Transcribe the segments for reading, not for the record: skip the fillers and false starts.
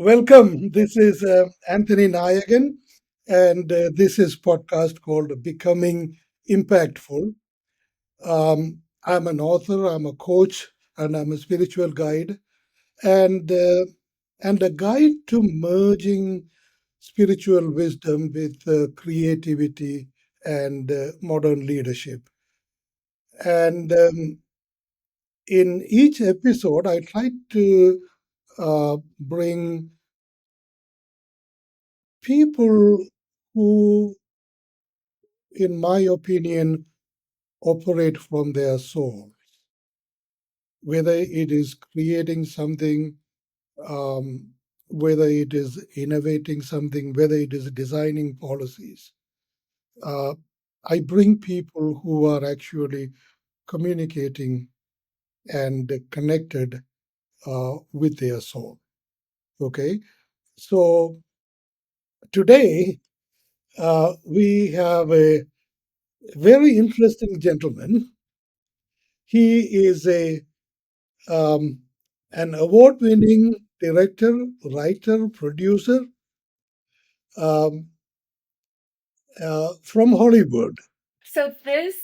Welcome. This is Anthony Nayagan, and this is podcast called Becoming Impactful. I'm an author, I'm a coach, and I'm a spiritual guide, and a guide to merging spiritual wisdom with creativity and modern leadership. And in each episode, I try to bring people who, in my opinion, operate from their soul, whether it is creating something, um, whether it is innovating something, whether it is designing policies. Uh, I bring people who are actually communicating and connected with their soul. Okay, so today we have a very interesting gentleman. He is um, an award winning director, writer, producer um, from Hollywood. So, this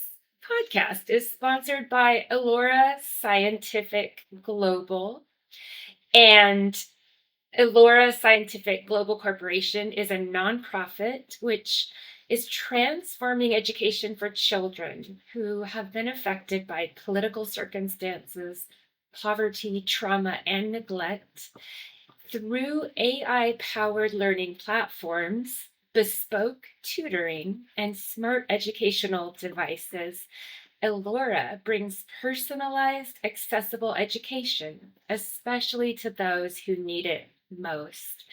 podcast is sponsored by Elora Scientific Global. And Elora Scientific Global Corporation is a nonprofit which is transforming education for children who have been affected by political circumstances, poverty, trauma, and neglect through AI powered learning platforms, bespoke tutoring, and smart educational devices. Elora brings personalized, accessible education, especially to those who need it most.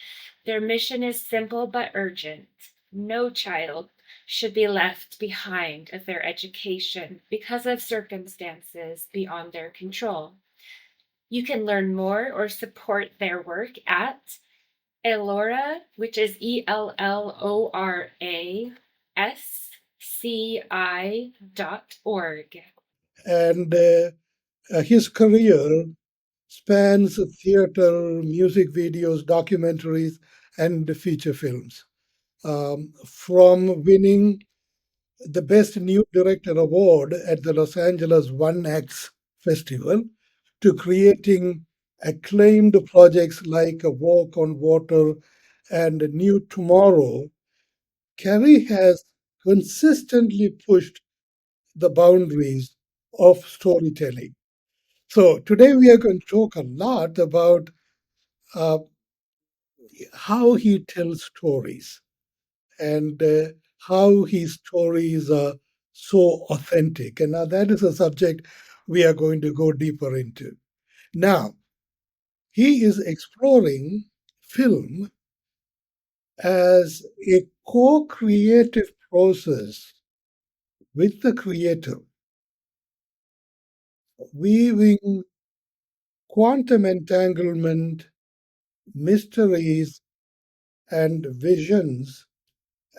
Their mission is simple but urgent. No child should be left behind of their education because of circumstances beyond their control. You can learn more or support their work at Elora, which is ELLORASCI.org. And his career spans theater, music videos, documentaries, and feature films. From winning the Best New Director Award at the Los Angeles One Acts Festival to creating acclaimed projects like A Walk on Water and New Tomorrow, Carey has consistently pushed the boundaries of storytelling. So today we are going to talk a lot about uh, how he tells stories and how his stories are so authentic. And now that is a subject we are going to go deeper into. Now, he is exploring film as a co creative process with the creator, weaving quantum entanglement, mysteries, and visions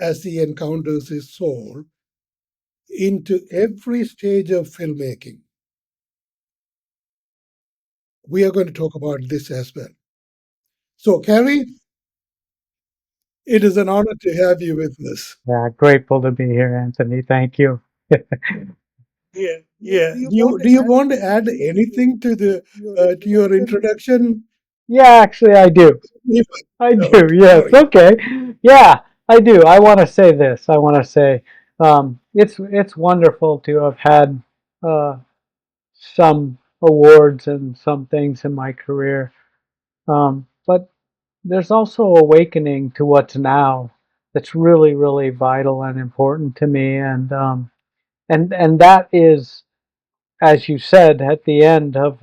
as he encounters his soul into every stage of filmmaking. We are going to talk about this as well. So, Carrie, it is an honor to have you with us. Yeah, grateful to be here, Anthony. Thank you. Yeah, yeah. Do you want to add anything to the to your introduction? Yeah, actually, I do. If I do. okay, Yes. sorry. Okay. Yeah, I do. I want to say this. I want to say it's wonderful to have had uh, some awards and some things in my career, but there's also awakening to what's now that's really, really vital and important to me, and that is, as you said at the end of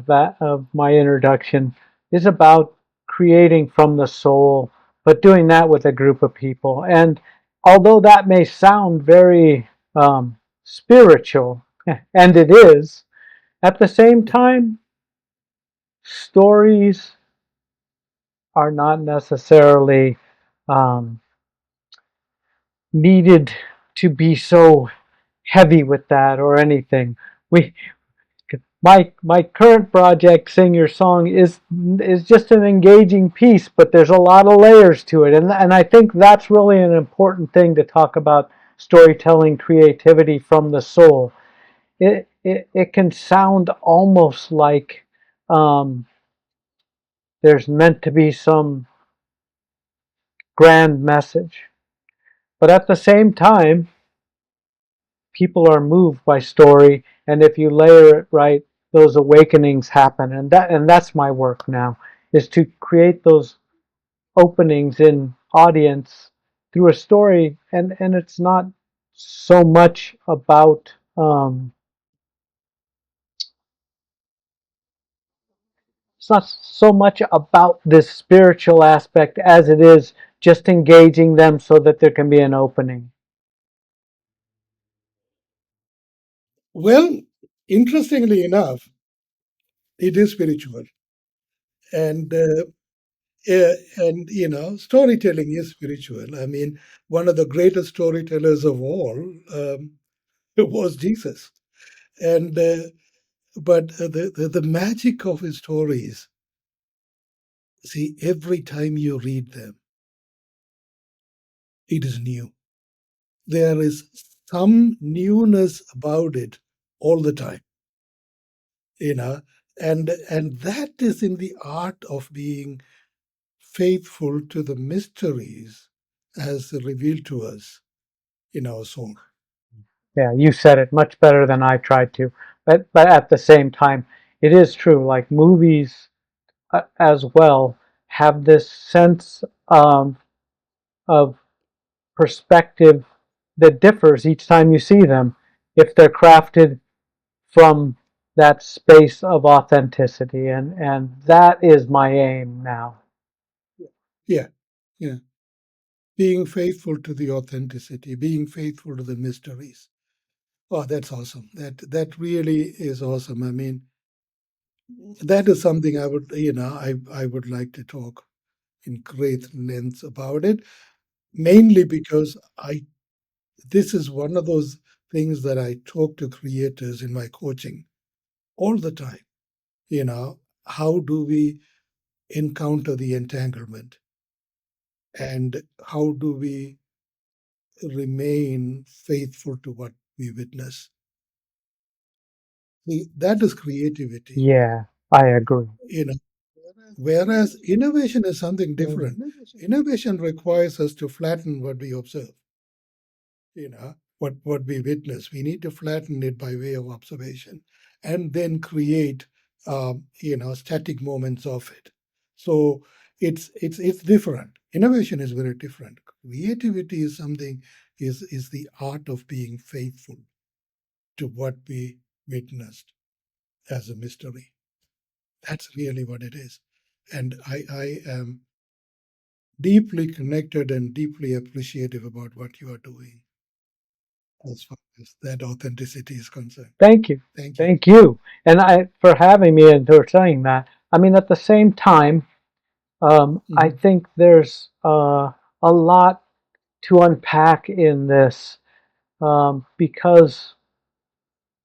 my introduction, is about creating from the soul, but doing that with a group of people. And although that may sound very spiritual, and it is, at the same time, stories are not necessarily um, needed to be so heavy with that or anything. We my current project, Sing Your Song, is just an engaging piece, but there's a lot of layers to it, and I think that's really an important thing to talk about storytelling creativity from the soul. It can sound almost like um, there's meant to be some grand message, but at the same time, people are moved by story, and if you layer it right, those awakenings happen, and that's my work now, is to create those openings in audience through a story, and it's not so much about it's not so much about this spiritual aspect as it is just engaging them so that there can be an opening. Well, interestingly enough, it is spiritual, and storytelling is spiritual. I mean, one of the greatest storytellers of all was Jesus, and but the magic of his stories. See, every time you read them, it is new. There is some newness about it all the time, you know, and that is in the art of being faithful to the mysteries as revealed to us in our soul. Yeah, you said it much better than I tried to, but at the same time, it is true. Like movies as well have this sense of perspective that differs each time you see them if they're crafted from that space of authenticity, and that is my aim now. Yeah, yeah. Being faithful to the authenticity, being faithful to the mysteries. Oh, that's awesome. That really is awesome. I mean, that is something I would like to talk in great length about it, mainly because I this is one of those things that I talk to creators in my coaching all the time. How do we encounter the entanglement, and how do we remain faithful to what we witness? That is creativity, Yeah, I agree. you know. Whereas innovation is something different. Innovation requires us to flatten what we observe, what we witness. We need to flatten it by way of observation and then create, static moments of it. So it's different. Innovation is very different. Creativity is something is the art of being faithful to what we witnessed as a mystery. That's really what it is. And I am deeply connected and deeply appreciative about what you are doing as far as that authenticity is concerned. Thank you, Thank you. thank you, and I for having me and for saying that. I mean, at the same time, I Mhm. think there's a lot to unpack in this because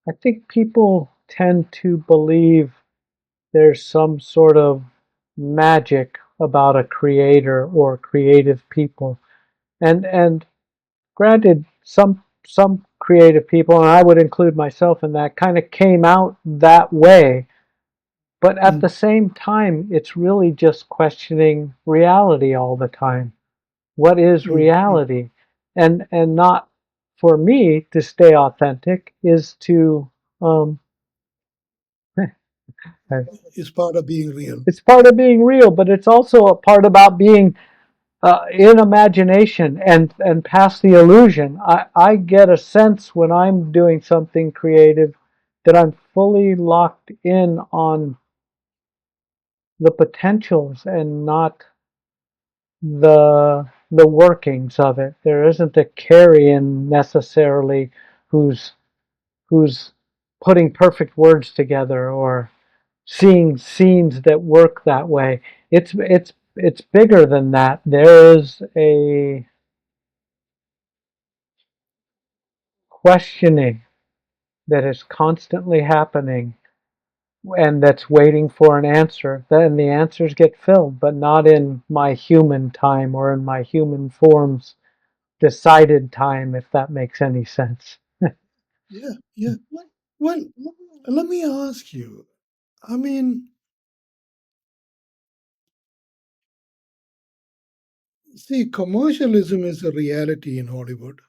I think people tend to believe there's some sort of magic about a creator or creative people. And granted, some creative people, and I would include myself in that, kind of came out that way. But at the Mm, same time, it's really just questioning reality all the time. What is mm, mm. reality? And not for me to stay authentic is to um, It's part of being real. it's part of being real, but it's also a part about being in imagination and past the illusion. I get a sense when I'm doing something creative that I'm fully locked in on the potentials and not the workings of it. There isn't a Carrion necessarily who's who's putting perfect words together or seeing scenes that work that way. It's bigger than that. There is a questioning that is constantly happening and that's waiting for an answer. Then the answers get filled, but not in my human time or in my human forms decided time, if that makes any sense. Yeah, yeah. Well, let me ask you. I mean, see, commercialism is a reality in Hollywood.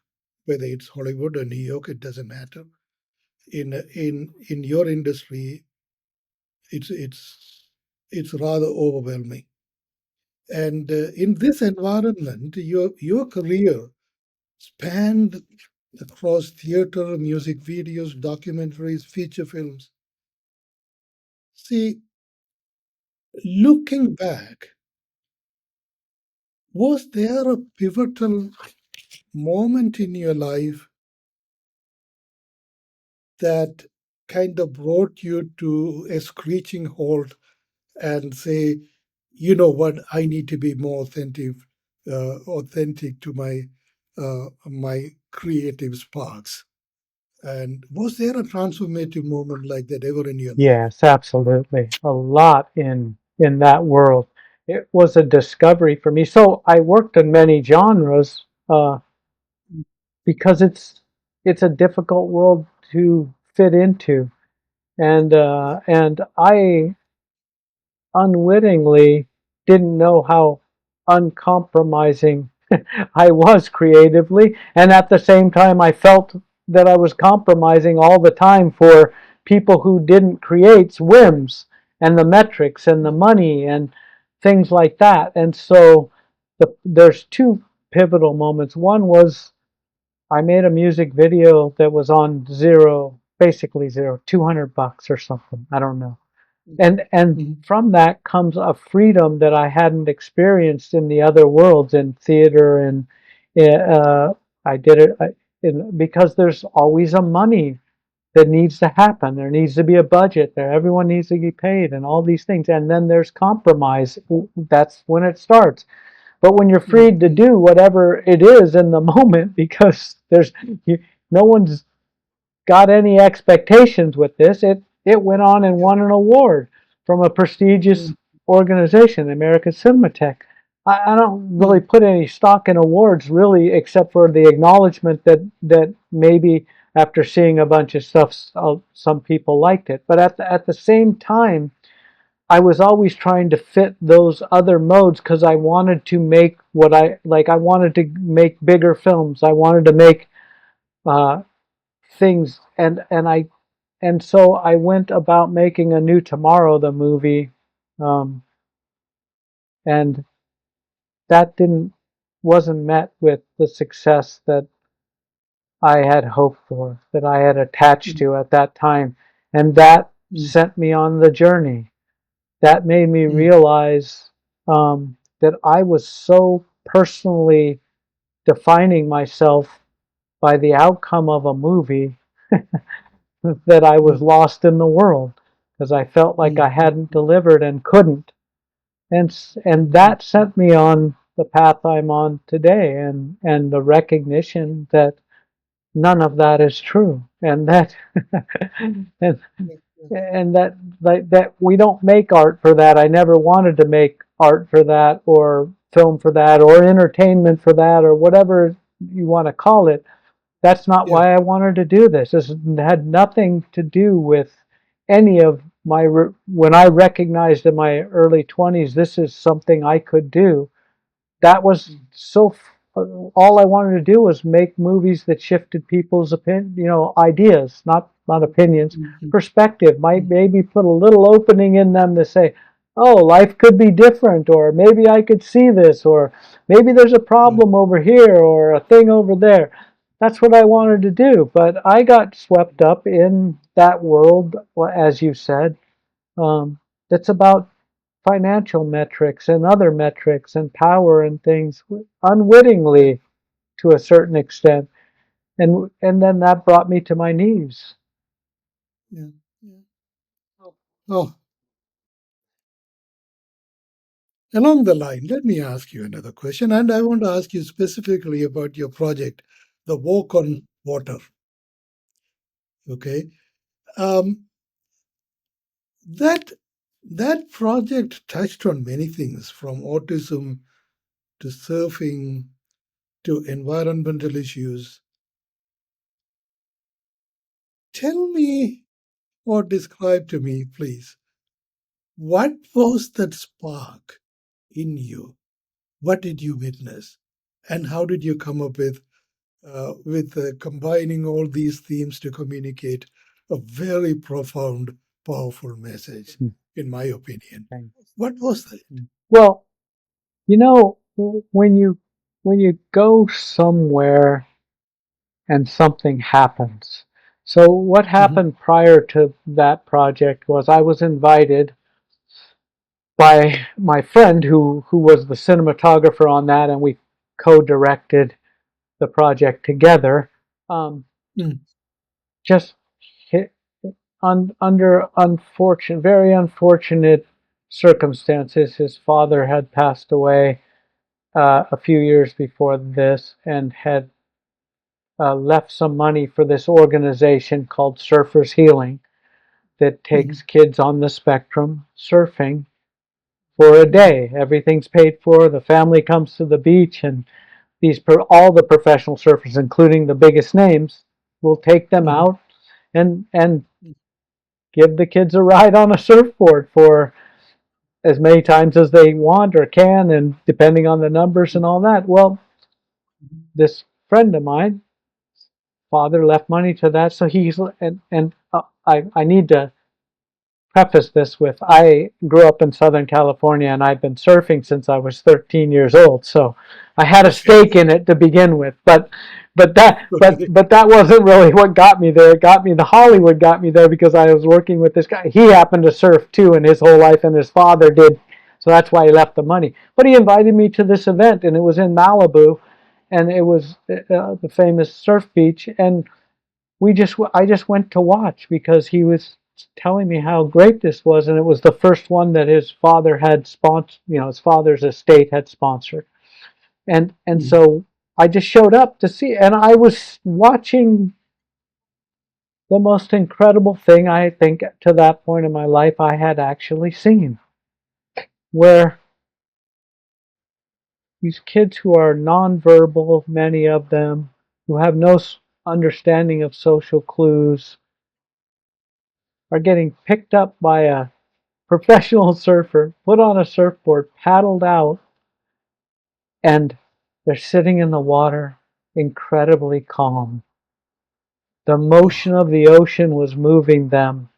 Whether it's Hollywood or New York, it doesn't matter. In your industry, it's it's it's rather overwhelming. And in this environment, your career spanned across theater, music videos, documentaries, feature films. See, looking back, was there a pivotal moment in your life that kind of brought you to a screeching halt and say, you know what, I need to be more authentic to my creative sparks? And was there a transformative moment like that ever in your life? Yes, absolutely. A lot in that world. It was a discovery for me. So I worked in many genres because it's a difficult world to fit into, Yeah. and I unwittingly didn't know how uncompromising I was creatively, and at the same time, I felt that I was compromising all the time for people who didn't create whims and the metrics and the money and things like that. And so there's two pivotal moments. One was I made a music video that was on zero, basically zero, $200 or something. I don't know. And Mhm. from that comes a freedom that I hadn't experienced in the other worlds in theater and I did it because there's always a money that needs to happen. There needs to be a budget there. Everyone needs to be paid and all these things. And then there's compromise. That's when it starts. But when you're free to Mhm. do whatever it is in the moment, because no one's got any expectations with this. It went on and Yeah. won an award from a prestigious Mm. organization, the American Cinematheque. I don't really Mm. put any stock in awards really, except for the acknowledgement that maybe after seeing a bunch of stuff, some people liked it. But at the same time, I was always trying to fit those other modes because I wanted to make what I like. I wanted to make bigger films. I wanted to make uh, things, and so I went about making a new Tomorrow, the movie, um, and that didn't wasn't met with the success that I had hoped for, that I had attached Mm. to at that time, and that Mm. sent me on the journey. That made me Mm. realize that I was so personally defining myself by the outcome of a movie that I was Mm. lost in the world because I felt like I Mm. hadn't delivered and couldn't. And Mm. that sent me on the path I'm on today, and the recognition that none of that is true, and that and Yeah. Yeah. and that that we don't make art for that. I never wanted to make art for that or film for that or entertainment for that or whatever you want to call it. That's not Yeah. why I wanted to do this. This had nothing to do with any of my when I recognized in my early 20s this is something I could do. That was Mm. so all I wanted to do was make movies that shifted people's ideas, not opinions, Mm. Mm. perspective. Might Mm. maybe put a little opening in them to say, oh, life could be different, or maybe I could see this, or maybe there's a Yeah. problem over here or a thing over there. That's what I wanted to do, but I got swept up in that world, as you said, that's about financial metrics and other metrics and power and things Yeah. unwittingly to a certain extent, and then that brought me to my knees. Yeah. Yeah. Oh, along the line, let me ask you another question, and I want to ask you specifically about your project, the Walk on Water. Okay. Um, That that project touched on many things from autism to surfing to environmental issues. Tell me or describe to me, please, what was that spark in you? What did you witness? And how did you come up with combining all these themes to communicate a very profound, powerful message, Mm, in my opinion? thanks. What was that? Mm. Well, you know, when you go somewhere and something happens. So what Mhm, happened prior to that project was I was invited by my friend who was the cinematographer on that, and we co-directed the project together. Um, mm, just hit, under unfortunate, very unfortunate circumstances. His father had passed away a few years before this, and had left some money for this organization called Surfers Healing that takes mhm, kids on the spectrum surfing for a mhm, day. Everything's paid for. The family comes to the beach, and all the professional surfers, including the biggest names, will take them mhm, out and give the kids a ride on a surfboard for as many times as they want or can, and depending on the numbers and all that. Well, this friend of mine, father left money to that, so he's I need to preface this with I grew up in Southern California, and I've been surfing since I was 13 years old. So I had a okay. stake in it to begin with, but Okay. but that wasn't really what got me there. It got me, the Hollywood got me there, because I was working with this guy. He happened to surf too in his whole life, and his father did. So that's why he left the money. But he invited me to this event, and it was in Malibu, and it was the famous surf beach. And I just went to watch because he was telling me how great this was, and it was the first one that his father had sponsored. His father's estate had sponsored, and Mhm, so I just showed up to see, and I was watching the most incredible thing I think to that point in my life I had actually seen, where these kids who are nonverbal, many of them, who have no understanding of social clues, are getting picked up by a professional surfer, put on a surfboard, paddled out, and they're sitting in the water incredibly calm. The oh, motion of the ocean was moving them,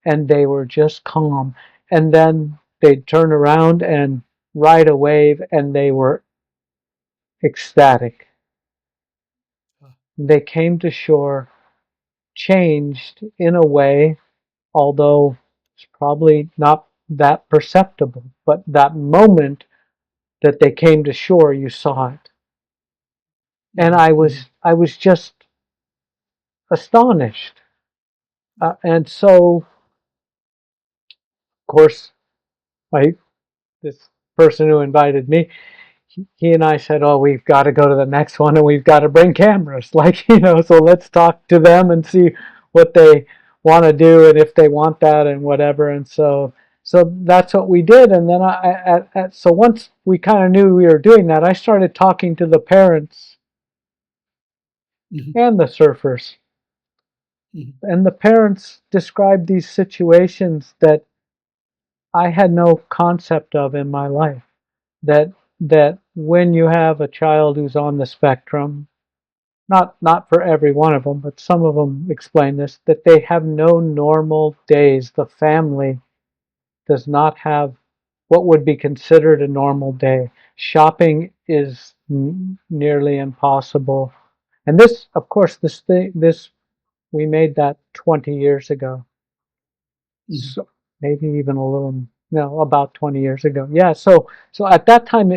and they were just calm. And then they'd turn around and ride a wave, and they were ecstatic. ah, They came to shore, changed in a way, although it's probably not that perceptible, but that moment that they came to shore, you saw it. And mhm, mhm, I was just astonished. yeah, And so, of course, I this person who invited me, he and I said, "Oh, we've got to go to the next one, and we've got to bring cameras." Like, so let's talk to them and see what they want to do, and if they want that and whatever. And so that's what we did. And then so once we kind of knew we were doing that, I started talking to the parents mhm, and the surfers. mhm, And the parents described these situations that I had no concept of in my life. That when you have a child who's on the spectrum, not for every one of them, but some of them explain this, that they have no normal days. The family does not have what would be considered a normal day. Shopping is nearly impossible. And this, of course, this we made that 20 years ago. mhm, So maybe even a little, no, about 20 years ago. Yeah. So at that time,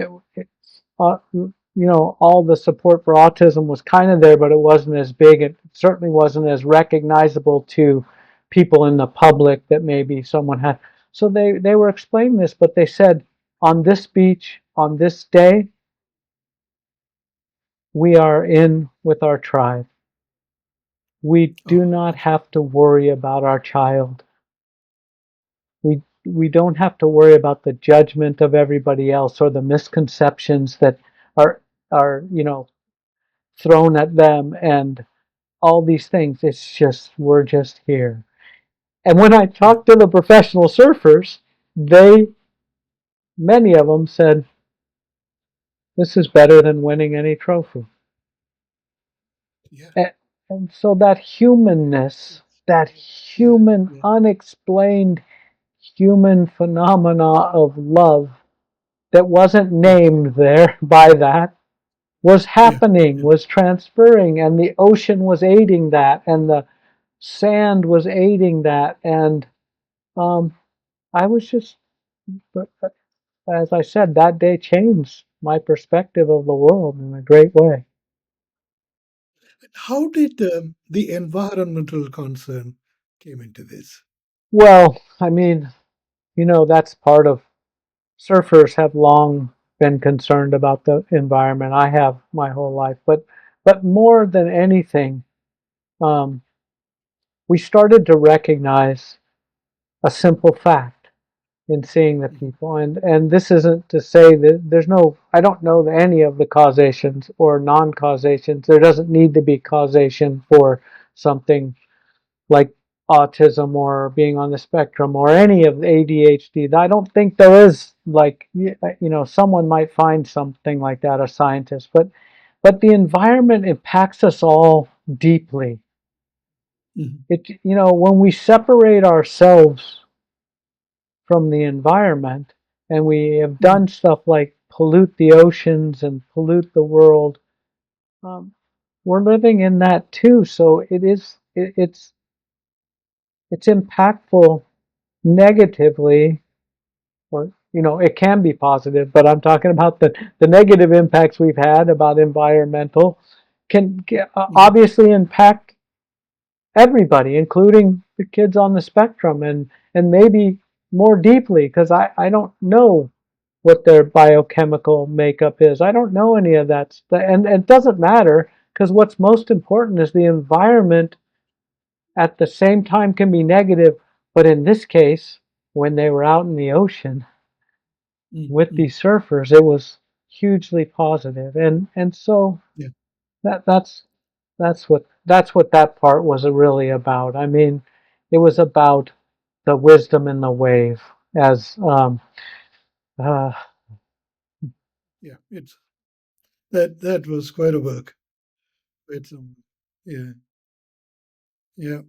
all the support for autism was kind of there, but it wasn't as big. It certainly wasn't as recognizable to people in the public that maybe someone had. So they were explaining this, but they said, on this beach, on this day, we are in with our tribe. We do oh, not have to worry about our child. we don't have to worry about the judgment of everybody else or the misconceptions that are are thrown at them and all these things. It's just we're just here. And when I yeah, talked to the professional surfers, they many of them said this is better than winning any trophy. yeah, And so that humanness, that yeah, human yeah, unexplained human phenomena of love that wasn't yeah, named there by that was yeah, happening, yeah. was transferring, and the ocean was aiding that, and the sand was aiding that, and um, I was just, as I said, that day changed my perspective of the world in a great way. How did the environmental concern came into this? Well, I mean, that's part of surfers have long been concerned about the environment. I have my whole life, but more than anything, um, we started to recognize a simple fact in seeing the Mhm, people. And this isn't to say that there's no, I don't know any of the causations or non-causations. There doesn't need to be causation for something like autism or being on the spectrum or any of the ADHD. I don't think there is, like, someone might find something like that, a scientist, but the environment impacts us all deeply. mhm, When we separate ourselves from the environment and we have mhm, done stuff like pollute the oceans and pollute the world, um, we're living in that too. So it's impactful negatively, or it can be positive, but I'm talking about the negative impacts we've had about environmental can mhm, obviously impact everybody, including the kids on the spectrum, and maybe more deeply, because I don't know what their biochemical makeup is. I don't know any of that, and it doesn't matter, because what's most important is the environment at the same time can be negative, but in this case, when they were out in the ocean mhm, with mhm. these surfers, it was hugely positive, and so Yeah, that that's that's what that part was really about. I mean, it was about the wisdom in the wave, as uh, yeah. It's that was quite a work. It's yeah, yeah,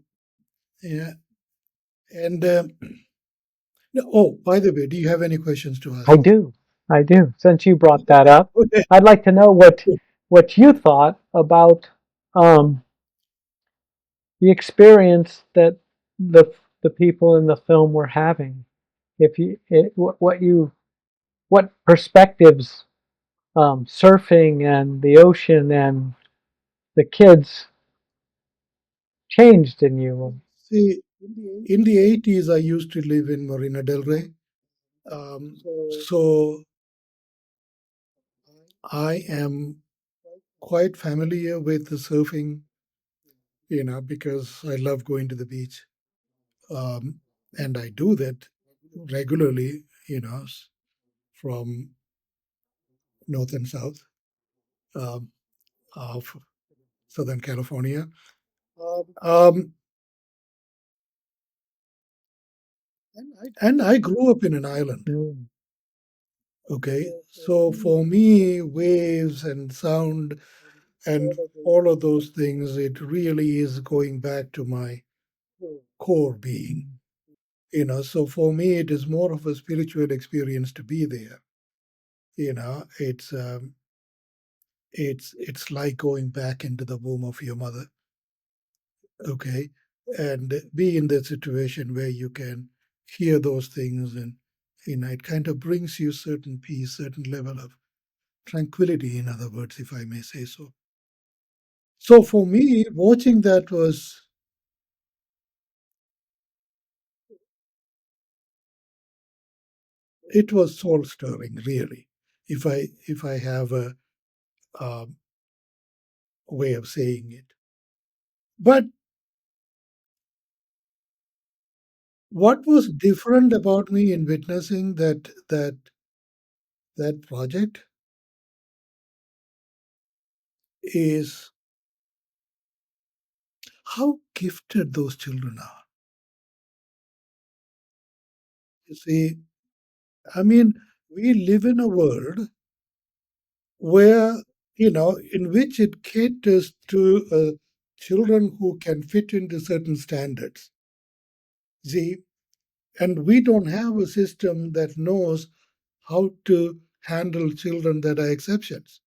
yeah. And oh, by the way, do you have any questions to I ask me? do, I do. Since you brought that up, Okay. I'd like to know what you thought about um, the experience that the the people in the film were having. If you what perspectives surfing and the ocean and the kids changed in you. See, in the 80s, I used to live in Marina del Rey. So I am quite familiar with the surfing, because I love going to the beach. Um, and I do that regularly, from north and south um, of Southern California. Um, and I grew up in an island. Mm. Okay. So for me, waves and sound and all of those things, it really is going back to my core being. So for me, it is more of a spiritual experience to be there. It's like going back into the womb of your mother, okay, and be in that situation where you can hear those things, and it kind of brings you certain peace, certain level of tranquility, in other words, if I may say so. So for me, watching that it was soul stirring, really, if I have um, way of saying it. But what was different about me in witnessing that project is how gifted those children are. You see, I mean, we live in a world where, in which it caters to children who can fit into certain standards. See, and we don't have a system that knows how to handle children that are exceptions.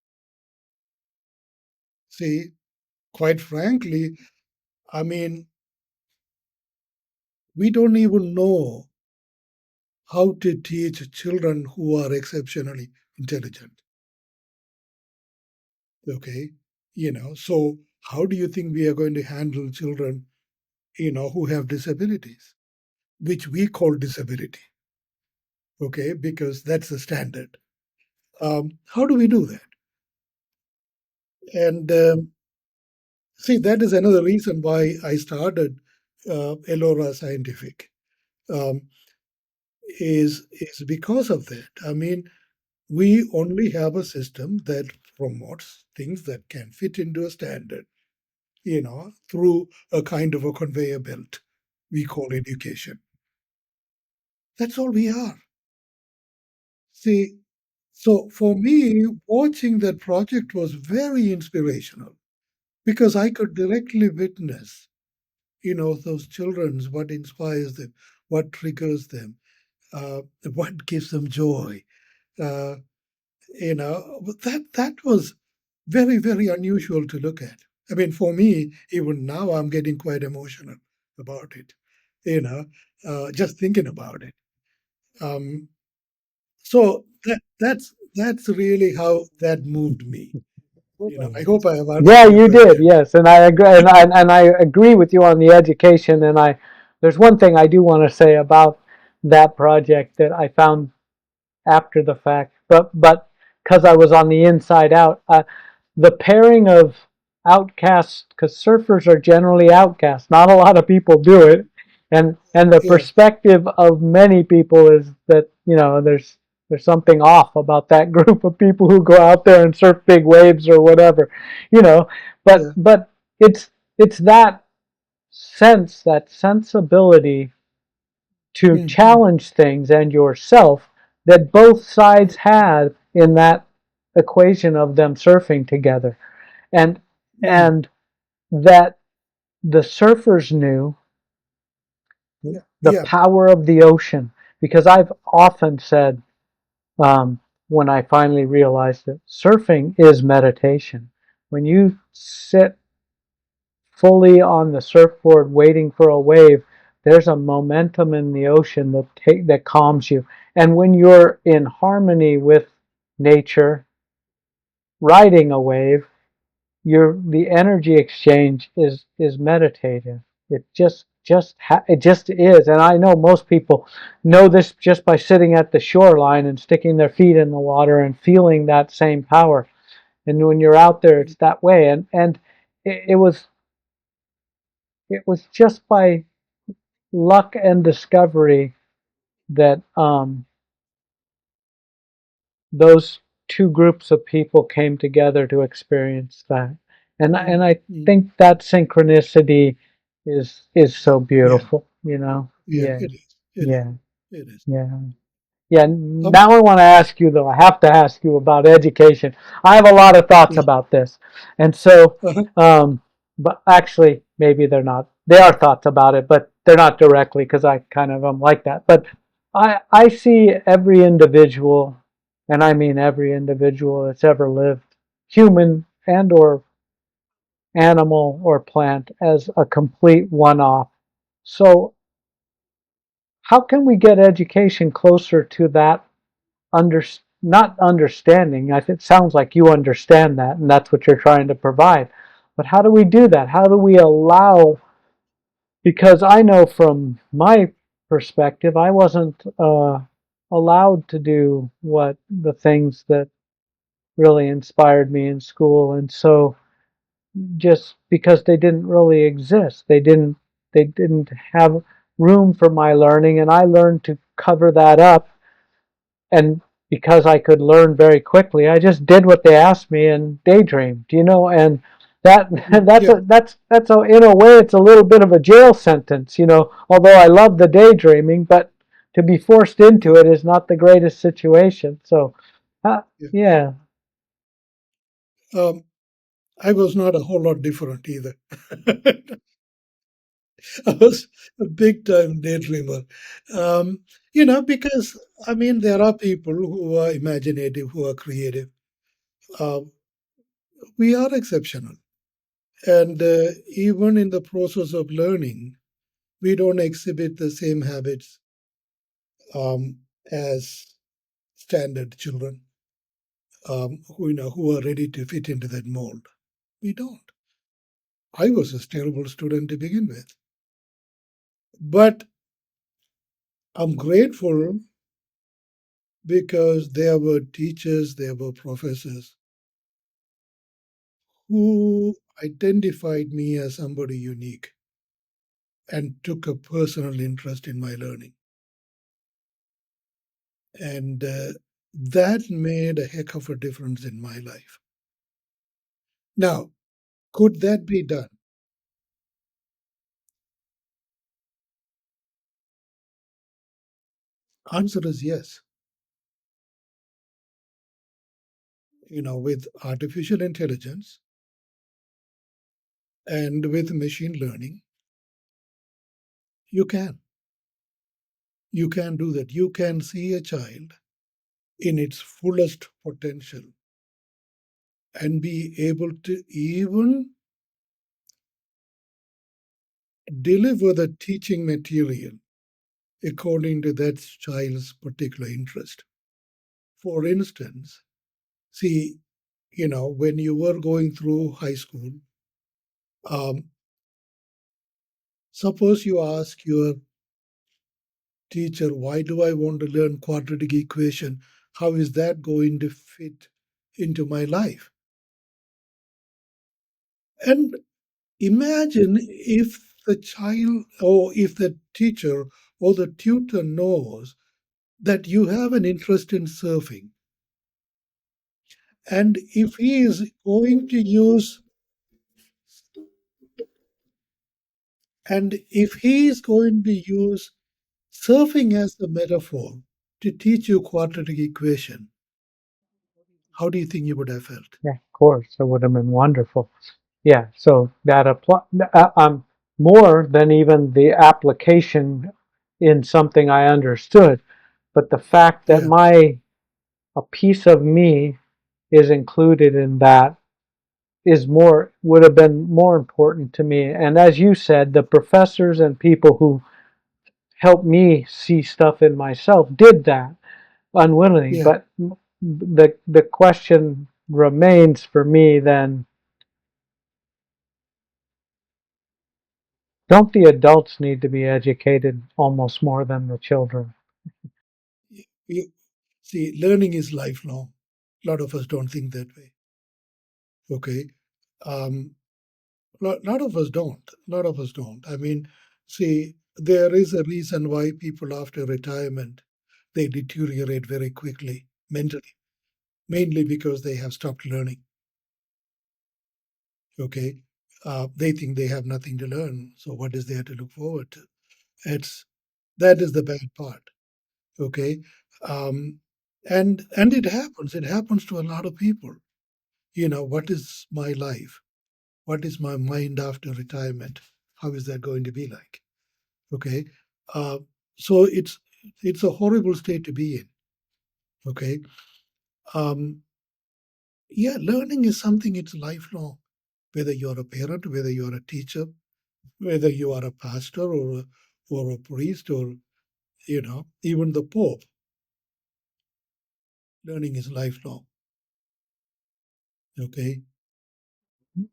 See, quite frankly, I mean, we don't even know how to teach children who are exceptionally intelligent. Okay. So how do you think we are going to handle children, who have disabilities, which we call disability? Okay. Because that's the standard. How do we do that? And see, that is another reason why I started Elora Scientific. Um, is because of that. I mean, we only have a system that promotes things that can fit into a standard, through a kind of a conveyor belt we call education. That's all we are. See, so for me, watching that project was very inspirational because I could directly witness, those children's what inspires them, what triggers them, what gives them joy. Uh, that was very, very unusual to look at. I mean, for me, even now, I'm getting quite emotional about it. You know, just thinking about it. Um, so that's really how that moved me. I hope I have Yeah, answered your you did. question. Yes, and I agree, and I agree with you on the education. And there's one thing I do want to say about that project that I found after the fact, but because I was on the inside out, the pairing of outcasts, because surfers are generally outcasts. Not a lot of people do it, and the Yes, perspective of many people is that there's something off about that group of people who go out there and surf big waves or whatever, you know. But yeah, but it's that sense, that sensibility to hmm, challenge things and yourself that both sides had in that equation of them surfing together, and mm, and that the surfers knew yeah, the yeah, power of the ocean, because I've often said, um, when I finally realized it, surfing is meditation. When you sit fully on the surfboard waiting for a wave, there's a momentum in the ocean that calms you. And when you're in harmony with nature, riding a wave, the energy exchange is meditative. It it just is. And I know most people know this just by sitting at the shoreline and sticking their feet in the water and feeling that same power. And when you're out there, it's that way. And it was just by luck and discovery that those two groups of people came together to experience that. And mm, I mm, think that synchronicity is so yeah, beautiful, you know. yeah. Yeah, It is. It is. yeah, It is. yeah. Yeah, Um, now I want to ask you, though, I have to ask you about education. I have a lot of thoughts yeah. about this. And so, Uh-huh. but actually, maybe they're not. They are thoughts about it, but they're not directly because I kind of am like that. But I see every individual, and I mean every individual that's ever lived, human and or animal or plant, as a complete one-off. So how can we get education closer to that under not understanding? It sounds like you understand that, and that's what you're trying to provide. But how do we do that? How do we allow? Because I know from my perspective, I wasn't allowed to do what the things that really inspired me in school, and so just because they didn't really exist, they didn't have. room for my learning, and I learned to cover that up. And because I could learn very quickly, I just did what they asked me and daydreamed, and that Yeah. that's in a way it's a little bit of a jail sentence, although I love the daydreaming, but to be forced Yeah. into it is not the greatest situation. So Yeah. yeah. Um, I was not a whole lot different either. I was a big time daydreamer. Um, because I mean, there are people who are imaginative, who are creative. Uh, we are exceptional. And even in the process of learning, we don't exhibit the same habits as standard children who are ready to fit into that mold. We don't. I was a terrible student to begin with. But I'm grateful because there were teachers, there were professors who identified me as somebody unique and took a personal interest in my learning. And that made a heck of a difference in my life. Now, could that be done? Answer is yes. With artificial intelligence and with machine learning, you can. You can do that. You can see a child in its fullest potential and be able to even deliver the teaching material according to that child's particular interest. For instance, see, when you were going through high school, um, suppose you ask your teacher, why do I want to learn quadratic equation? How is that going to fit into my life? And imagine if the child or if the teacher or the tutor knows that you have an interest in surfing. And if he is going to use and if he is going to use surfing as the metaphor to teach you quadratic equation, how do you think you would have felt? Yeah, of course, it would have been wonderful. Yeah, so that apply more than even the application in something I understood, but the fact that Yeah, my a piece of me is included in that is more would have been more important to me. And as you said, the professors and people who helped me see stuff in myself did that unwillingly. yeah. But the question remains for me then: don't the adults need to be educated almost more than the children? You, see, learning is lifelong. A lot of us don't think that way. Okay. Um, lot of us don't. A lot of us don't. I mean, see, there is a reason why people after retirement they deteriorate very quickly mentally, mainly because they have stopped learning. Okay, they think they have nothing to learn. So what is there to look forward to? It's that is the bad part. Okay, um, and it happens. It happens to a lot of people. What is my life? What is my mind after retirement? How is that going to be like? Okay, uh, so it's a horrible state to be in. Okay, um, yeah, learning is something. It's lifelong. Whether you're a parent, whether you're a teacher, whether you are a pastor or a priest or even the Pope, learning is lifelong. Okay,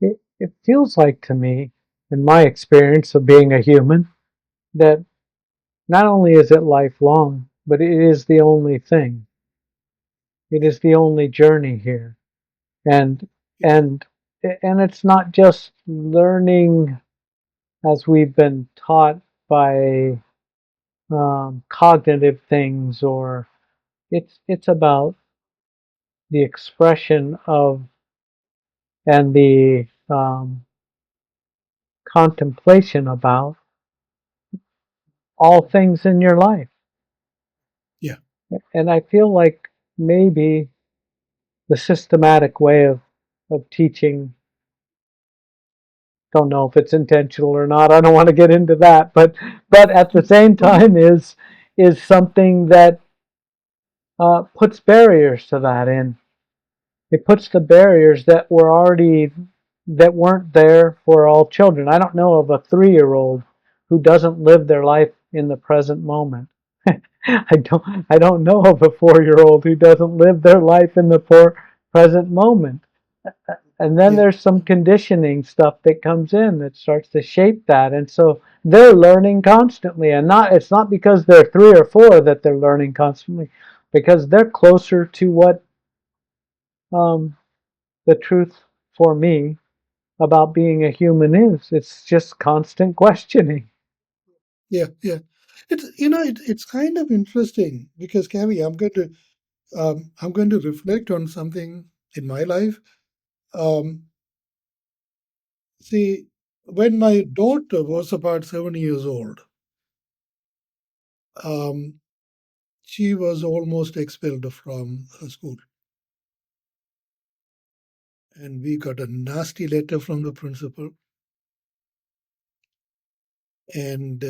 It feels like to me, in my experience of being a human, that not only is it lifelong, but it is the only thing. It is the only journey here. And yeah, and and it's not just learning as we've been taught by cognitive things, or it's about the expression of and the contemplation about all things in your life. Yeah. And I feel like maybe the systematic way of teaching, don't know if it's intentional or not, I don't want to get into that, but at the same time is something that puts barriers to that in. It puts the barriers that weren't there for all children. I don't know of a 3-year-old who doesn't live their life in the present moment. I don't know of a 4-year-old who doesn't live their life in the present moment. And then Yeah. there's some conditioning stuff that comes in that starts to shape that. And so they're learning constantly, and not it's not because they're 3 or 4 that they're learning constantly, because they're closer to what um, the truth for me about being a human is. It's just constant questioning. Yeah. Yeah. It's kind of interesting because, Carrie, I'm going to reflect on something in my life. Um, See, when my daughter was about 7 years old, um, she was almost expelled from her school. And we got a nasty letter from the principal. And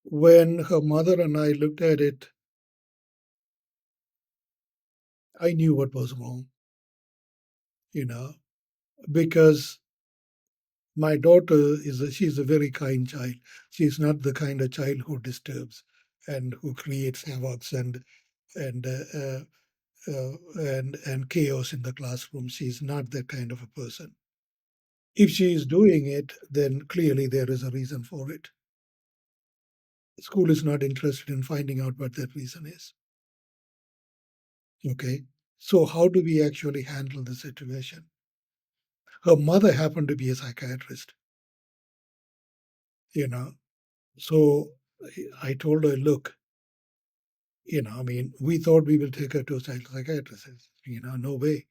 when her mother and I looked at it, I knew what was wrong, you know, because my daughter she's a very kind child. She's not the kind of child who disturbs and who creates havoc and and chaos in the classroom. She's not that kind of a person. If she is doing it, then clearly there is a reason for it. School is not interested in finding out what that reason is. Okay. So how do we actually handle the situation? Her mother happened to be a psychiatrist, you know. So I told her, look, I mean, we thought we will take her to a child psychiatrist. No way.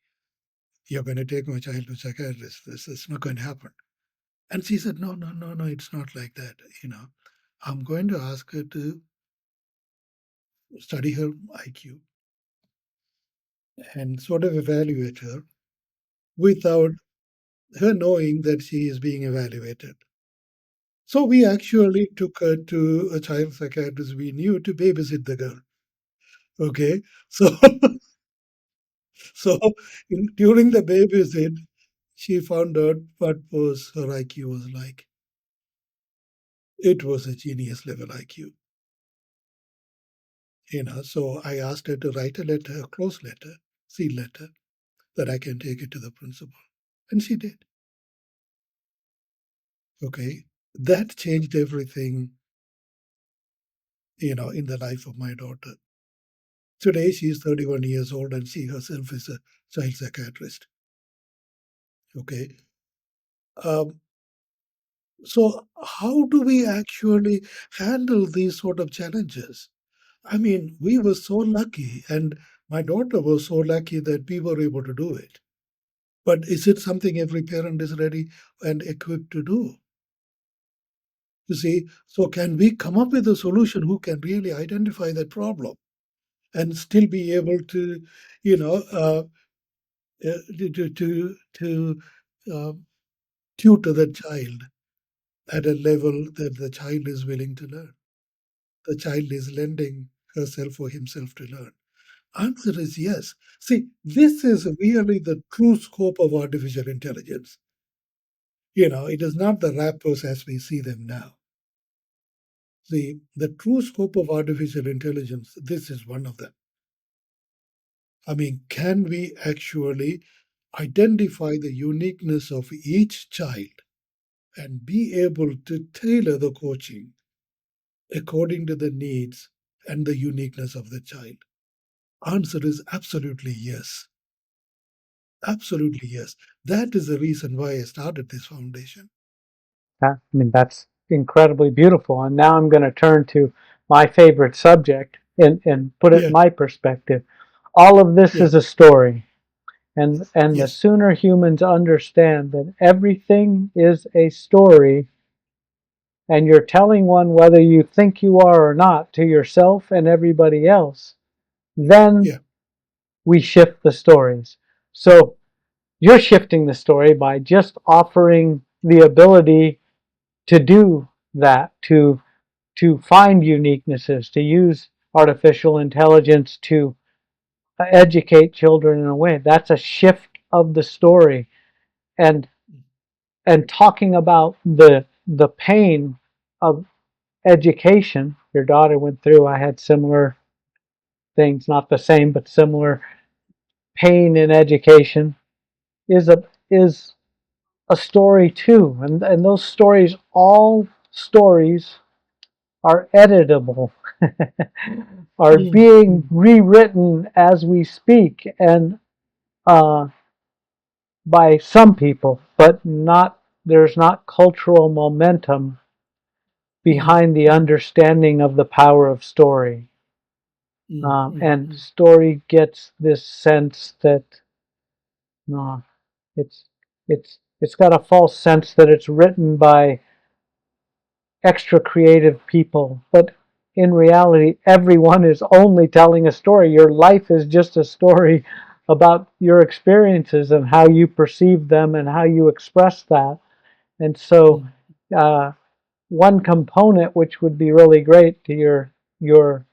You're going to take my child to a psychiatrist. This is not going to happen. And she said, no, no, no, no, it's not like that. I'm going to ask her to study her IQ and sort of evaluate her without her knowing that she is being evaluated. So we actually took her to a child psychiatrist we knew to babysit the girl. Okay. So so during the babysit, she found out what was her IQ was like. It was a genius level IQ. So I asked her to write a letter, a close letter, seal letter, that I can take it to the principal. And she did. Okay. That changed everything, in the life of my daughter. Today, she is 31 years old and she herself is a child psychiatrist. Okay. Um, so, how do we actually handle these sort of challenges? I mean, we were so lucky, and my daughter was so lucky that we were able to do it. But is it something every parent is ready and equipped to do? You see, so can we come up with a solution who can really identify that problem and still be able to, you know, to uh, tutor the child at a level that the child is willing to learn? The child is lending herself or himself to learn. Answer is yes. See, this is really the true scope of artificial intelligence. It is not the rappers as we see them now. The true scope of artificial intelligence, this is one of them. I mean, can we actually identify the uniqueness of each child and be able to tailor the coaching according to the needs and the uniqueness of the child? Answer is absolutely yes. Absolutely yes. That is the reason why I started this foundation. I mean, that's incredibly beautiful. And now I'm going to turn to my favorite subject and put it in Yeah. my perspective. All of this Yeah. is a story. And the Yes. sooner humans understand that everything is a story, and you're telling one whether you think you are or not to yourself and everybody else, then Yeah. we shift the stories. So you're shifting the story by just offering the ability to do that, to find uniquenesses, to use artificial intelligence to educate children in a way. That's a shift of the story. And and talking about the pain of education your daughter went through, I had similar things, not the same but similar pain in education, is a story too. And those stories, all stories are editable, are Mm, being mm, rewritten as we speak, and uh, by some people, but not. There's not cultural momentum mm, behind the mm, understanding of the power of story. mm, mm, And mm, story gets this sense that no, it's it's got a false sense that it's written by extra creative people, but in reality, everyone is only telling a story. Your life is just a story about your experiences and how you perceive them and how you express that. And so, mm. uh, one component which would be really great to your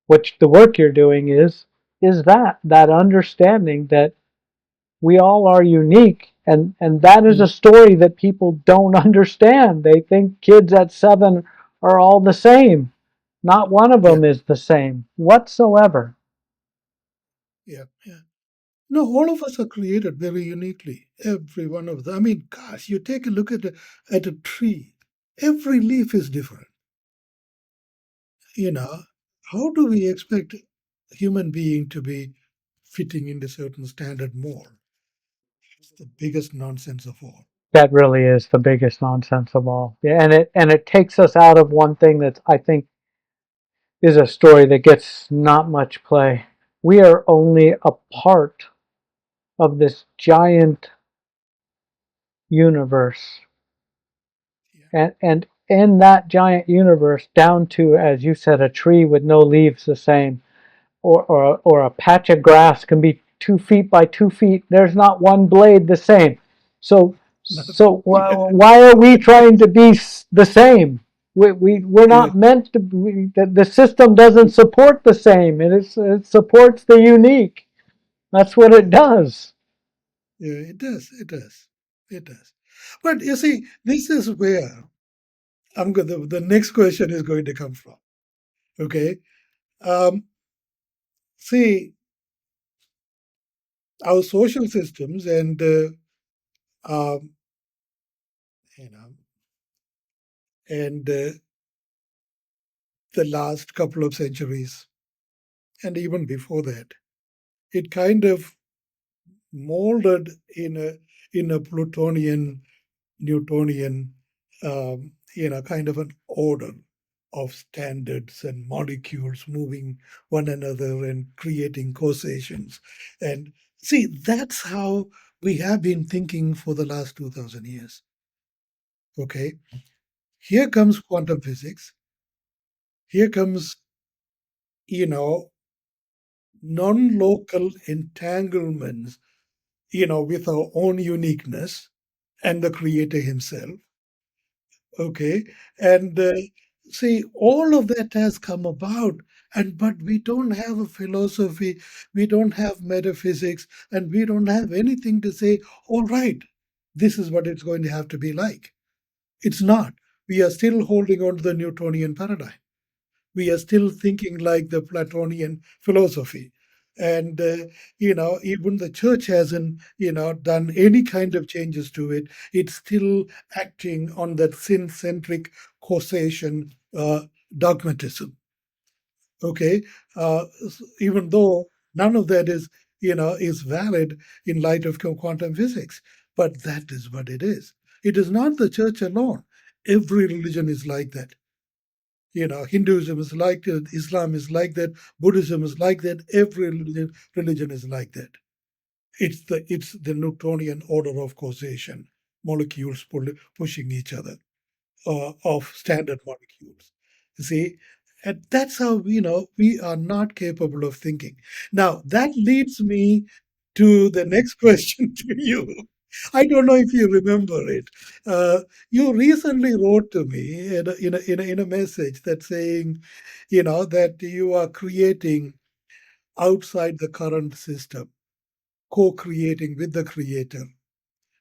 which the work you're doing is that understanding that we all are unique, and that is a Mm. story that people don't understand. They think kids at 7 are all the same. Not one of Yeah. them is the same whatsoever. Yeah. Yeah. No, all of us are created very uniquely. Every one of them. I mean, gosh, you take a look at a tree. Every leaf is different. You know, how do we expect a human being to be fitting into certain standard mold? It's the biggest nonsense of all. That really is the biggest nonsense of all. Yeah, and it takes us out of one thing that I think is a story that gets not much play. We are only a part of this giant universe. Yeah. And in that giant universe, down to, as you said, a tree with no leaves the same, or a patch of grass can be 2 feet by 2 feet. There's not one blade the same. So Not, yeah. why are we trying to be the same? We're Yeah. not meant to be. The system doesn't support the same. It supports the unique. That's what it does. Yeah. It does. It does. It does. But you see, this is where the next question is going to come from. Okay. Um, See, our social systems and um, you know, and the last couple of centuries, and even before that, it kind of molded in a Plutonian, Newtonian, kind of an order of standards and molecules moving one another and creating causations. And see, that's how we have been thinking for the last 2000 years. Okay. Here comes quantum physics. Here comes, you know, non local entanglements, with our own uniqueness and the creator himself. Okay. And see, all of that has come about. And but we don't have a philosophy, we don't have metaphysics, and we don't have anything to say, all right, this is what it's going to have to be like. It's not. We are still holding on to the Newtonian paradigm. We are still thinking like the Platonian philosophy. And, even the church hasn't, done any kind of changes to it. It's still acting on that sin centric causation dogmatism. Okay. Even though none of that is valid in light of quantum physics. But that is what it is. It is not the church alone. Every religion is like that. Hinduism is like that, Islam is like that, Buddhism is like that. Every religion is like that. It's the Newtonian order of causation, molecules pushing each other, of standard molecules. You see, and that's how we are not capable of thinking. Now that leads me to the next question to you. I don't know if you remember it. You recently wrote to me in a message that saying, that you are creating outside the current system, co-creating with the creator.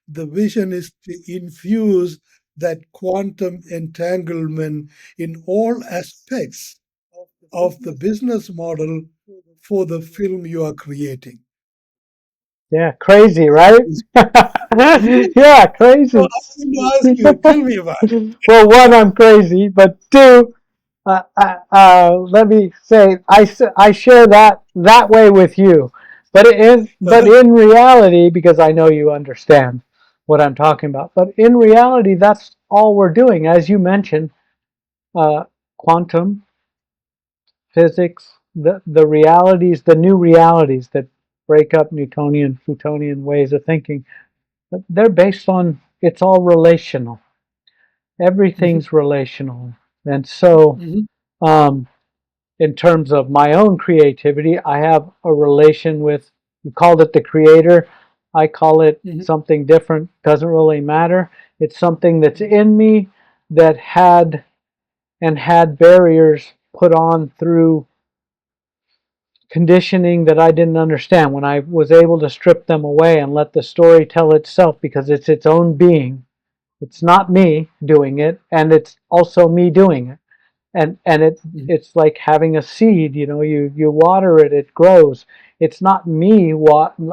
The vision is to infuse that quantum entanglement in all aspects of the business model for the film you are creating. Yeah, crazy, right? Yeah, So crazy. I'm going to ask you, tell me about Well, one, I'm crazy, but two, let me say, I share that way with you, but it. in reality, because I know you understand what I'm talking about, but in reality, that's all we're doing, as you mentioned, uh, quantum physics, the realities, the new realities that break up Newtonian, Plutonian ways of thinking. They're based on, it's all relational. Mhm, Everything's relational. And so, mhm, um, in terms of my own creativity, I have a relation with, you called it the creator. I call it mhm, something different. Doesn't really matter. It's something that's mhm, in me that had barriers put on through conditioning that I didn't understand. When I was able to strip them away and let the story tell itself, because it's its own being. It's not me doing it, and it's also me doing it. And mhm, it's like having a seed. You water it, it grows. It's not me.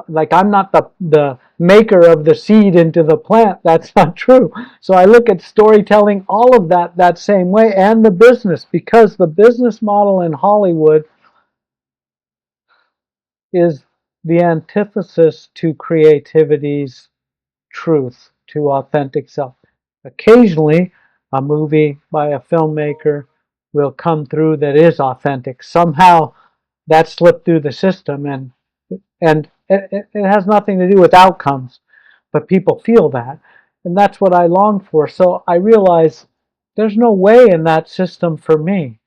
Like I'm not the maker of the seed into the plant. That's not true. So I look at storytelling, all of that same way, and the business, because the business model in Hollywood is the antithesis to creativity's truth, to authentic self. Occasionally, a movie by a filmmaker will come through that is authentic. Somehow that slipped through the system, and it has nothing to do with outcomes, but people feel that. And that's what I long for. So I realize there's no way in that system for me.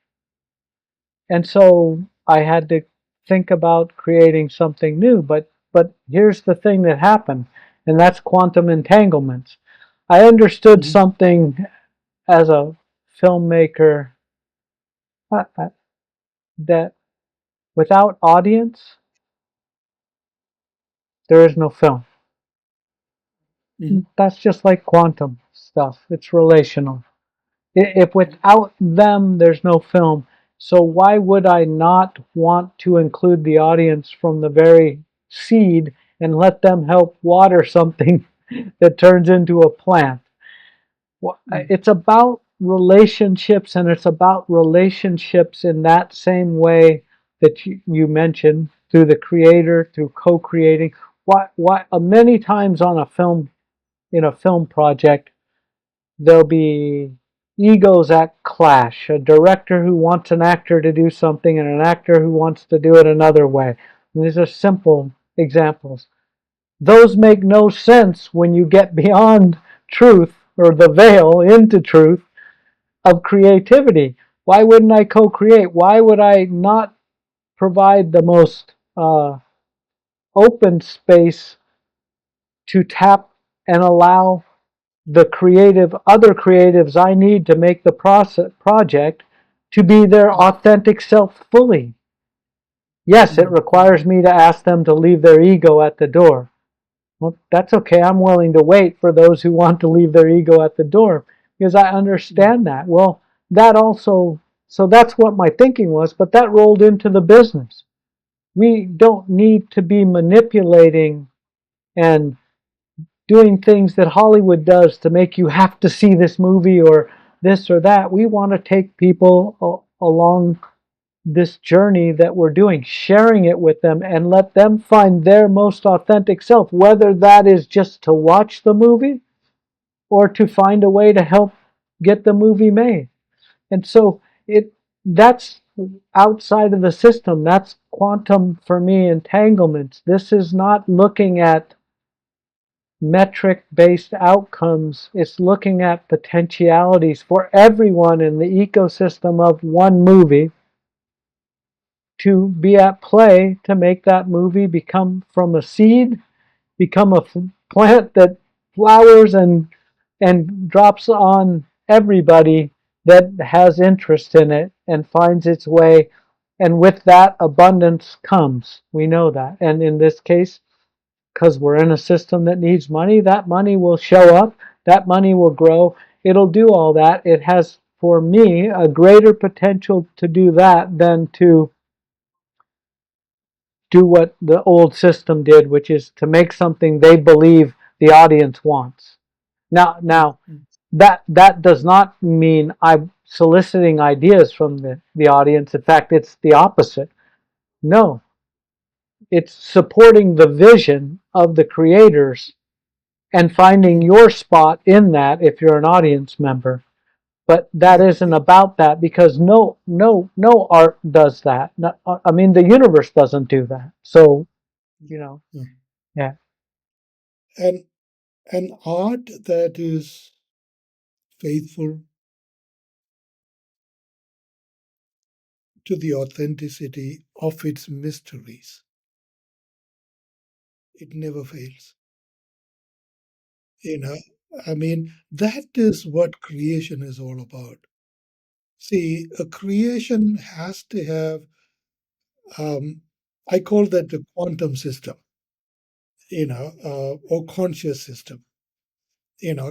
And so I had to think about creating something new. But here's the thing that happened, and that's quantum entanglements. I understood mhm, something as a filmmaker, that without audience, there is no film. mhm, That's just like quantum stuff. It's relational. If without them, there's no film. So why would I not want to include the audience from the very seed and let them help water something that turns into a plant? mhm, It's about relationships, and it's about relationships in that same way that you mentioned, through the creator, through co-creating. Many times on a film, in a film project, there'll be egos at clash. A director who wants an actor to do something and an actor who wants to do it another way. And these are simple examples. Those make no sense when you get beyond truth, or the veil into truth of creativity. Why wouldn't I co-create? Why would I not provide the most open space to tap and allow other creatives I need to make the project to be their mhm, authentic self fully? Yes, it mhm, requires me to ask them to leave their ego at the door. Well, that's okay. I'm willing to wait for those who want to leave their ego at the door, because I mhm, understand that. Well, that also, so that's what my thinking was, but that rolled into the business. We don't need to be manipulating and doing things that Hollywood does to make you have to see this movie or this or that. We want to take people along this journey that we're doing, sharing it with them, and let them find their most authentic self, whether that is just to watch the movie or to find a way to help get the movie made. And so that's outside of the system. That's quantum for me entanglements. This is not looking at metric based outcomes. It's looking at potentialities for everyone in the ecosystem of one movie to be at play to make that movie become from a seed, become a plant that flowers and drops on everybody that has interest in it and finds its way. And with that, abundance comes. We know that. And in this case, because we're in a system that needs money, that money will show up, that money will grow, it'll do all that. It has, for me, a greater potential to do that than to do what the old system did, which is to make something they believe the audience wants. Now, Mm. that does not mean I'm soliciting ideas from the audience. In fact, it's the opposite. No, it's supporting the vision of the creators and finding Mm. your spot in that if you're an audience member. But that Yeah, isn't about that because no art does that. No, I mean, the universe doesn't do that. So, you know, yeah. yeah. And an art that is faithful to the authenticity of its mysteries, it never fails. You know, I mean, that is what creation is all about. See, a creation has to have, um, I call that the quantum system, or conscious system.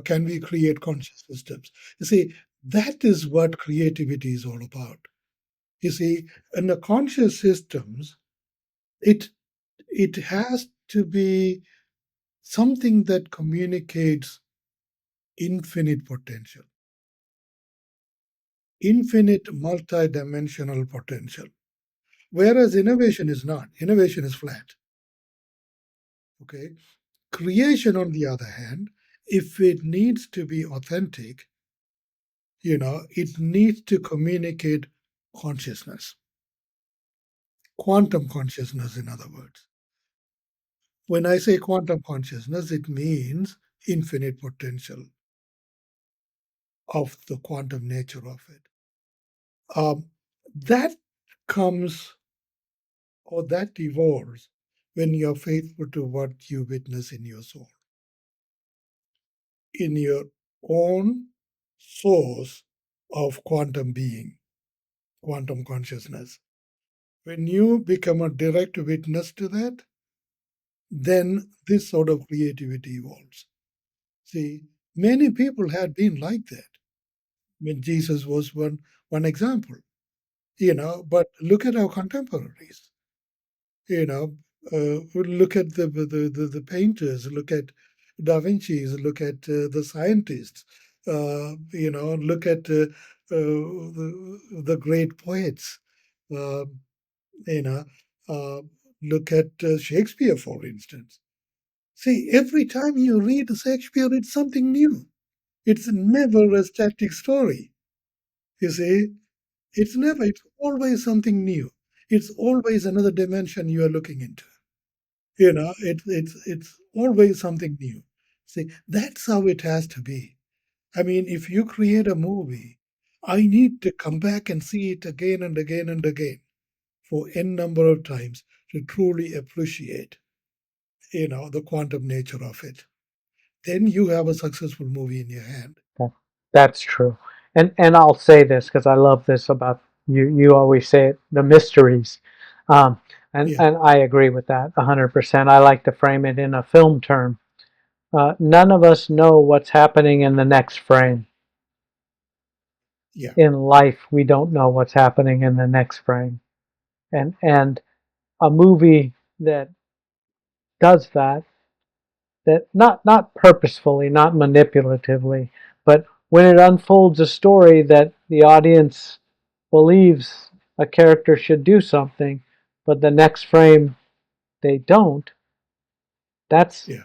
Can we create conscious systems? You see, that is what creativity is all about. You see, in the conscious systems, it it has to be something that communicates infinite potential, infinite multidimensional potential. Whereas innovation is not. Innovation is flat. Okay. Creation, on the other hand, if it needs to be authentic, it needs to communicate consciousness, quantum consciousness, in other words. When I say quantum consciousness, it means infinite potential of the quantum nature of it. That comes or that evolves when you're faithful to what you witness in your soul, in your own source of quantum being, quantum consciousness. When you become a direct witness to that, then this sort of creativity evolves. See, many people had been like that. I mean, Jesus was one example, but look at our contemporaries. You know, look at the painters, look at Da Vinci's, look at the scientists, look at the great poets, uh, you know, uh, look at Shakespeare, for instance. See, every time you read Shakespeare, it's something new. It's never a static story. You see, it's always something new. It's always another dimension you are looking into. It's always something new. See, that's how it has to be. I mean, if you create a movie, I need to come back and see it again and again and again for n number of times to truly appreciate, the quantum nature of it. Then you have a successful movie in your hand. That, that's true. And I'll say this because I love this about you. You always say it, the mysteries, Yeah, and I agree with that 100%. I like to frame it in a film term. None of us know what's happening in the next frame. yeah, In life, we don't know what's happening in the next frame, and a movie that does that, not purposefully, not manipulatively, but when it unfolds a story that the audience believes a character should do something, but the next frame they don't, that's yeah.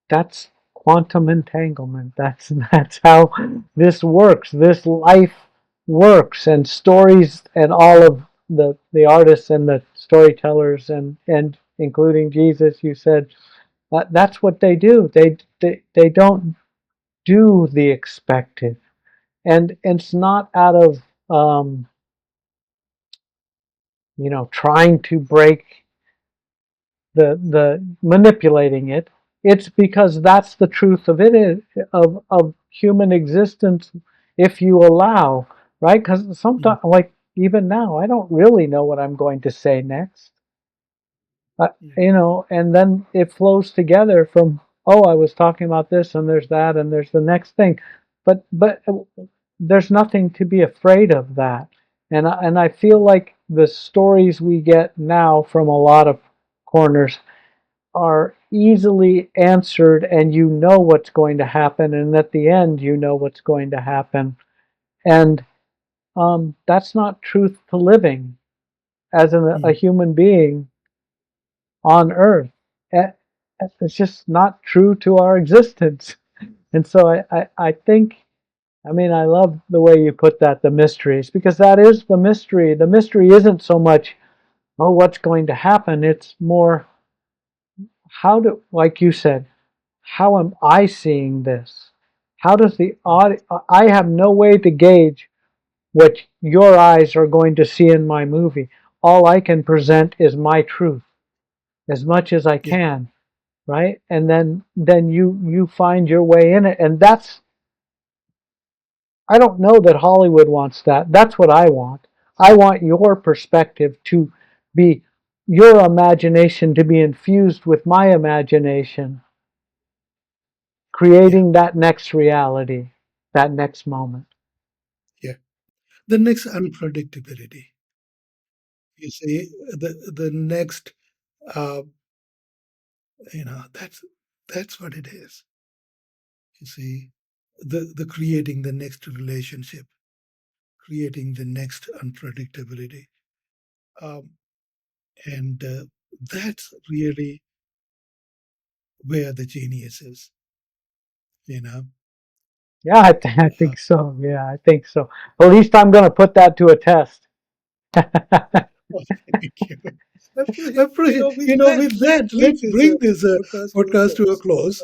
that's quantum entanglement. That's how this works. This life works, and stories and all of the artists and the storytellers and including Jesus. You said that's what they do. They don't do the expected, and it's not out of trying to break the manipulating it. It's because that's the truth of it, of human existence, if you allow, right? Because Mm. sometimes, like even now, I don't really know what I'm going to say next. Yeah. And then it flows together from, oh, I was talking about this, and there's that, and there's the next thing, but there's nothing to be afraid of that. And I feel like the stories we get now from a lot of corners are easily answered, and you know what's going to happen, and at the end you know what's going to happen. And that's not truth to living as a Mm. human being on earth. Eh, it's just not true to our existence. And so I think, I mean, I love the way you put that, the mysteries, because that is the mystery. The mystery isn't so much, oh, what's going to happen? It's more, like you said, how am I seeing this? How does the audience, I have no way to gauge what your eyes are going to see in my movie. All I can present is my truth as much as I Yeah. can, right? And then you find your way in it. And that's, I don't know that Hollywood wants that. That's what I want. I want your perspective to be, your imagination to be infused with my imagination, Yeah. creating that next reality, that next moment. Yeah. The next unpredictability. You see, the next, uh, that's what it is. You see, the creating the next relationship, creating the next unpredictability, um, and that's really where the genius is. You know. Yeah, I Uh, think so. Yeah, I think so. At least I'm going to put that to a test. oh, thank you. I appreciate. With Yeah, that, let's bring this podcast to a close.